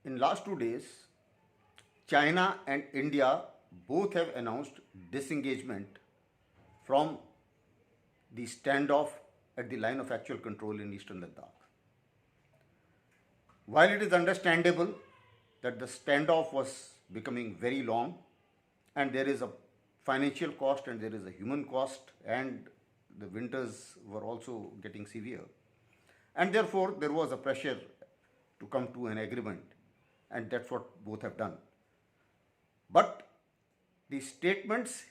In last 2 days, China and India both have announced disengagement from the standoff at the line of actual control in eastern Ladakh. While it is understandable that the standoff was becoming very long and there is a financial cost and there is a human cost and the winters were also getting severe, and therefore there was a pressure to come to an agreement, and that's what both have done. But the statements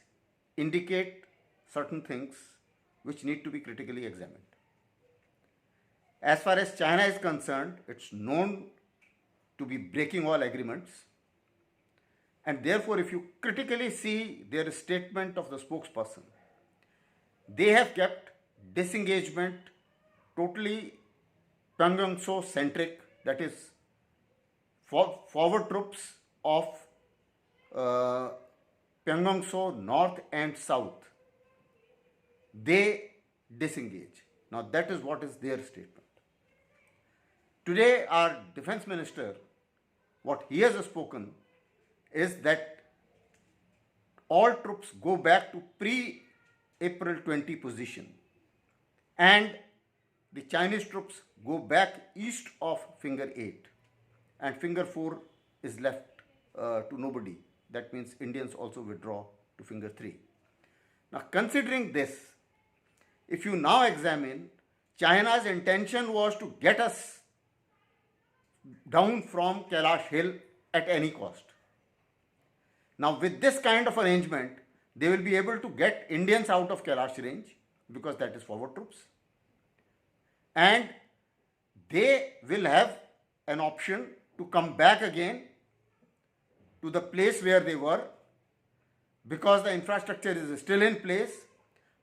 indicate certain things which need to be critically examined. As far as China is concerned, it's known to be breaking all agreements, and therefore if you critically see their statement of the spokesperson, they have kept disengagement totally Pyongyang-so centric, that is forward troops of Pyongyang-so north and south, they disengage. Now that is what is their statement. Today our defense minister, what he has spoken is that all troops go back to pre-April 20 position and the Chinese troops go back east of finger 8 and finger 4 is left to nobody. That means Indians also withdraw to finger 3. Now considering this, if you now examine, China's intention was to get us down from Kailash Hill at any cost. Now with this kind of arrangement, they will be able to get Indians out of Kailash range because that is forward troops, and they will have an option to come back again to the place where they were because the infrastructure is still in place.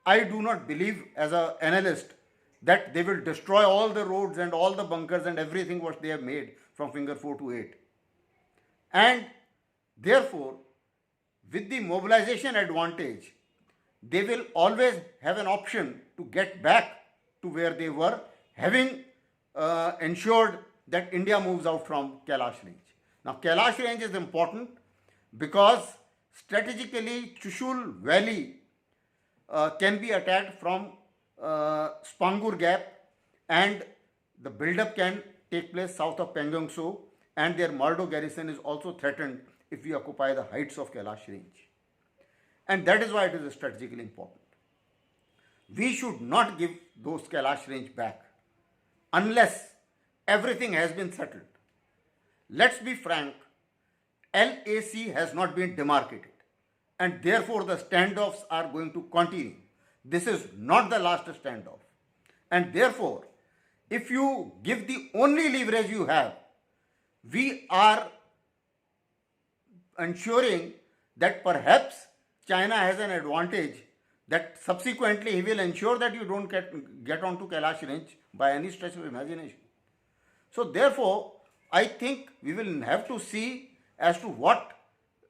I do not believe as an analyst that they will destroy all the roads and all the bunkers and everything what they have made from finger 4 to 8. And therefore, with the mobilization advantage, they will always have an option to get back to where they were, having ensured that India moves out from Kailash range. Now Kailash range is important because strategically Chushul Valley can be attacked from Spangur Gap, and the build-up can take place south of Pyongyang-so, and their Maldo garrison is also threatened if we occupy the heights of Kailash range. And that is why it is strategically important. We should not give those Kailash range back unless everything has been settled. Let's be frank, LAC has not been demarcated, and therefore the standoffs are going to continue. This is not the last standoff, and therefore if you give the only leverage you have, we are ensuring that perhaps China has an advantage, that subsequently he will ensure that you don't get onto Kailash range by any stretch of imagination. So therefore, I think we will have to see as to what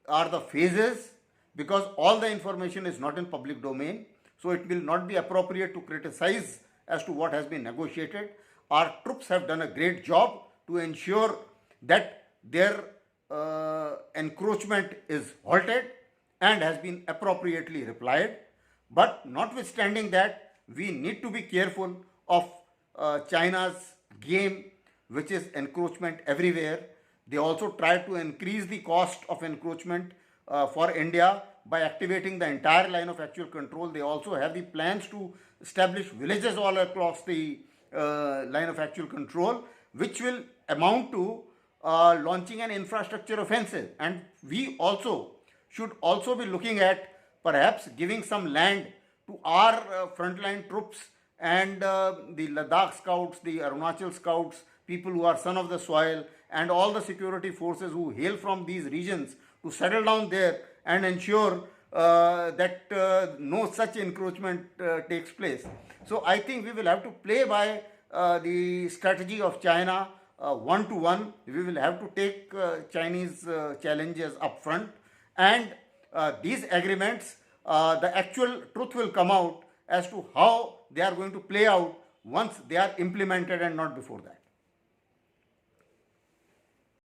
are the phases, because all the information is not in public domain. So it will not be appropriate to criticize as to what has been negotiated. Our troops have done a great job to ensure that their encroachment is halted and has been appropriately replied. But notwithstanding that, we need to be careful of China's game, which is encroachment everywhere. They also try to increase the cost of encroachment for India by activating the entire line of actual control. They also have the plans to establish villages all across the line of actual control, which will amount to launching an infrastructure offensive. And we also should also be looking at perhaps giving some land to our frontline troops and the Ladakh scouts, the Arunachal scouts, people who are son of the soil, and all the security forces who hail from these regions to settle down there and ensure that no such encroachment takes place. So I think we will have to play by the strategy of China one-to-one. We will have to take Chinese challenges up front, and these agreements, the actual truth will come out as to how they are going to play out once they are implemented and not before that.